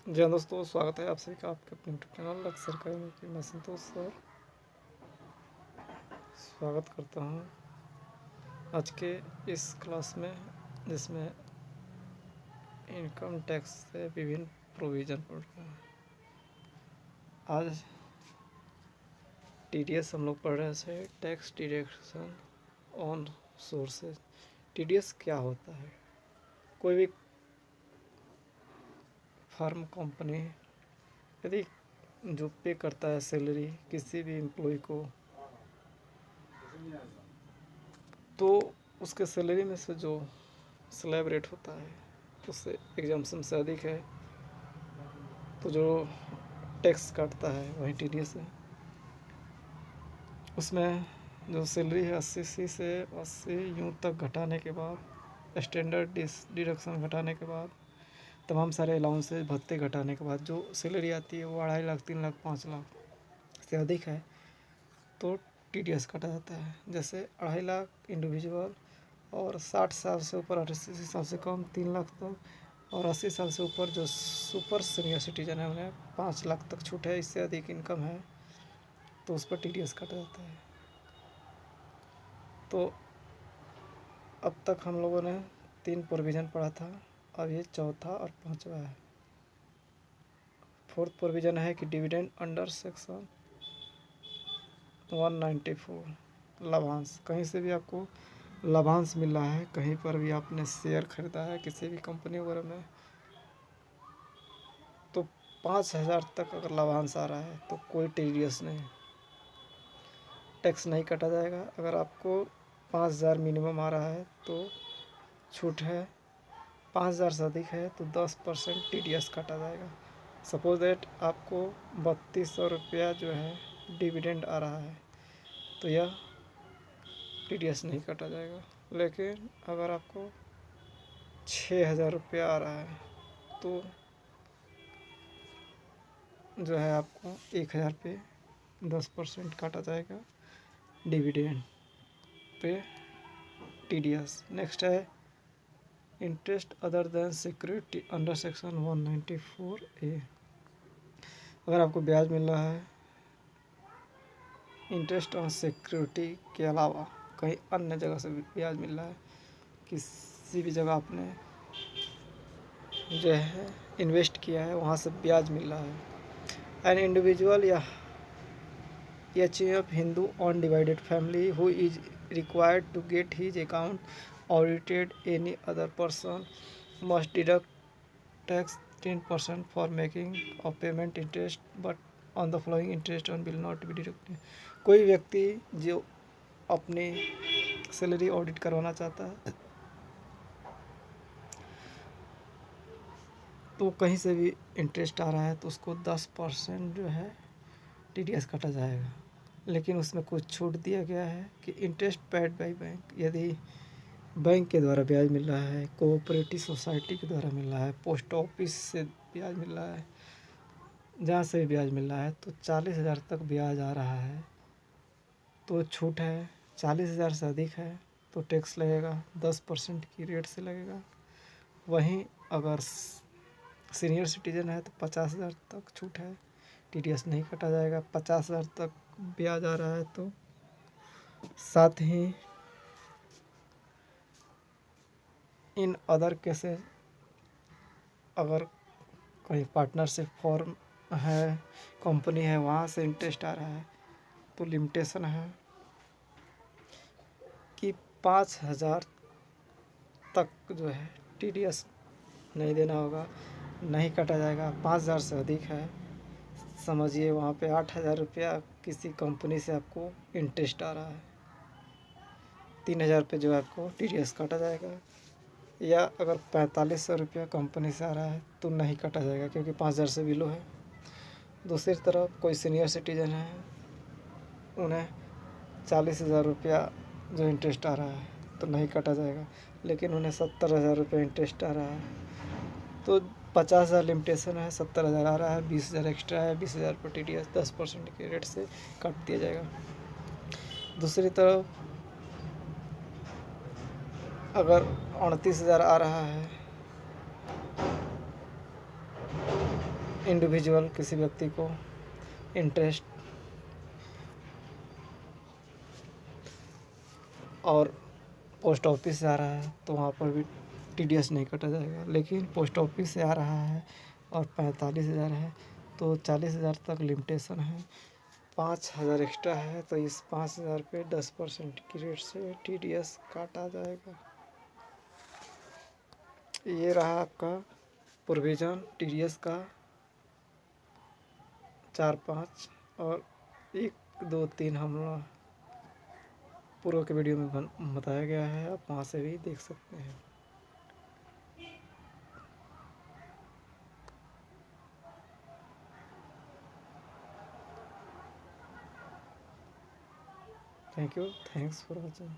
जी हाँ दोस्तों, स्वागत है आप सभी का आपके अपने यूट्यूब चैनल लक्ष्य सरकारी नौकरी। मैं संतोष सर स्वागत करता हूँ आज के इस क्लास में, जिसमें इनकम टैक्स से विभिन्न प्रोविज़न पढ़ रहे हैं। आज टीडीएस हम लोग पढ़ रहे थे, tax deduction on sources. TDS क्या होता है? कोई भी फर्म, कंपनी यदि जो पे करता है सैलरी किसी भी एम्प्लॉय को, तो उसके सैलरी में से जो स्लैब रेट होता है उससे एग्जाम्पशन से अधिक है तो जो टैक्स काटता है वही टीडीएस है। उसमें जो सैलरी है 80 से 80 यूँ तक घटाने के बाद, स्टैंडर्ड डिडक्शन घटाने के बाद, तमाम सारे अलाउंसेज भत्ते घटाने के बाद जो सैलरी आती है वो 2.5 लाख, 3 लाख, 5 लाख से अधिक है तो टीडीएस काटा जाता है। जैसे 2.5 लाख इंडिविजुअल और 60 साल से ऊपर 80 साल से कम 3 लाख तक, और 80 साल से ऊपर जो सुपर सीनियर सिटीजन है उन्हें 5 लाख तक छूट है। इससे अधिक इनकम है तो उस पर टीडीएस काटा जाता है। तो अब तक हम लोगों ने 3 प्रोविज़न पढ़ा था, अब ये चौथा और 5वां है। 4th प्रोविज़न है कि डिविडेंड अंडर सेक्शन 194, लाभांश। कहीं से भी आपको लाभांश मिल रहा है, कहीं पर भी आपने शेयर खरीदा है किसी भी कंपनी वगैरह में, तो 5,000 तक अगर लाभांश आ रहा है तो कोई टीडीएस नहीं, टैक्स नहीं काटा जाएगा। अगर आपको 5,000 मिनिमम आ रहा है तो छूट है, 5,000 से अधिक है तो 10% टीडीएस काटा जाएगा। सपोज दैट आपको 3200 रुपया जो है डिविडेंड आ रहा है तो यह टीडीएस नहीं काटा जाएगा। लेकिन अगर आपको 6,000 रुपया आ रहा है तो जो है आपको 1,000 पे 10% काटा जाएगा डिविडेंड पे टीडीएस। नेक्स्ट है interest other than security under section 194A। अगर आपको ब्याज मिल रहा है इंटरेस्ट ऑन सिक्योरिटी के अलावा कहीं अन्य जगह से भी ब्याज मिल रहा है, किसी भी जगह आपने जो है इन्वेस्ट किया है वहाँ से ब्याज मिल रहा है, एन इंडिविजुअल या HUF Hindu undivided family who is required to get his account audited, any other person must deduct tax 10% for making of payment interest, but on the following interest on will not be deducted। कोई व्यक्ति जो अपनी salary audit करवाना चाहता है तो कहीं से भी इंटरेस्ट आ रहा है तो उसको 10% जो है टीडीएस काटा जाएगा। लेकिन उसमें कुछ छूट दिया गया है कि इंटरेस्ट पेड बाई बैंक, यदि बैंक के द्वारा ब्याज मिल रहा है, कोऑपरेटिव सोसाइटी के द्वारा मिल रहा है, पोस्ट ऑफिस से ब्याज मिल रहा है, जहाँ से भी ब्याज मिल रहा है, तो 40,000 तक ब्याज आ रहा है तो छूट है। 40,000 से अधिक है तो टैक्स लगेगा, 10% की रेट से लगेगा। वहीं अगर सीनियर सिटीजन है तो 50,000 तक छूट है, टीडीएस नहीं काटा जाएगा। 50,000 तक ब्याज आ रहा है तो, साथ ही इन अदर केसेस अगर कहीं पार्टनरशिप फॉर्म है, कंपनी है, वहाँ से इंटरेस्ट आ रहा है तो लिमिटेशन है कि 5,000 तक जो है टीडीएस नहीं देना होगा, नहीं काटा जाएगा। 5,000 से अधिक है, समझिए वहाँ पे 8,000 रुपया किसी कंपनी से आपको इंटरेस्ट आ रहा है, 3,000 पे जो है आपको टीडीएस काटा जाएगा। या अगर 4,500 रुपया कंपनी से आ रहा है तो नहीं काटा जाएगा क्योंकि 5,000 से बिलो है। दूसरी तरफ कोई सीनियर सिटीजन है, उन्हें 40,000 रुपया जो इंटरेस्ट आ रहा है तो नहीं काटा जाएगा, लेकिन उन्हें 70,000 रुपया इंटरेस्ट आ रहा है तो 50,000 लिमिटेशन है, 70,000 आ रहा है, 20,000 एक्स्ट्रा है, 20,000 पर टीडीएस 10% के रेट से काट दिया जाएगा। दूसरी तरफ अगर 29,000 आ रहा है इंडिविजुअल किसी व्यक्ति को इंटरेस्ट और पोस्ट ऑफिस से आ रहा है तो वहाँ पर भी TDS नहीं कटा जाएगा। लेकिन पोस्ट ऑफिस से आ रहा है और 45,000 है तो 40,000 तक लिमिटेशन है। 5,000 एक्स्ट्रा है तो इस 5,000 पे 10% की रेट से TDS काटा जाएगा। ये रहा आपका प्रोविज़न TDS का 4 5 और 1 2 3 हम पूर्व के वीडियो में बताया गया है, आप वहाँ से भी देख सकते हैं। Thank you, thanks for watching.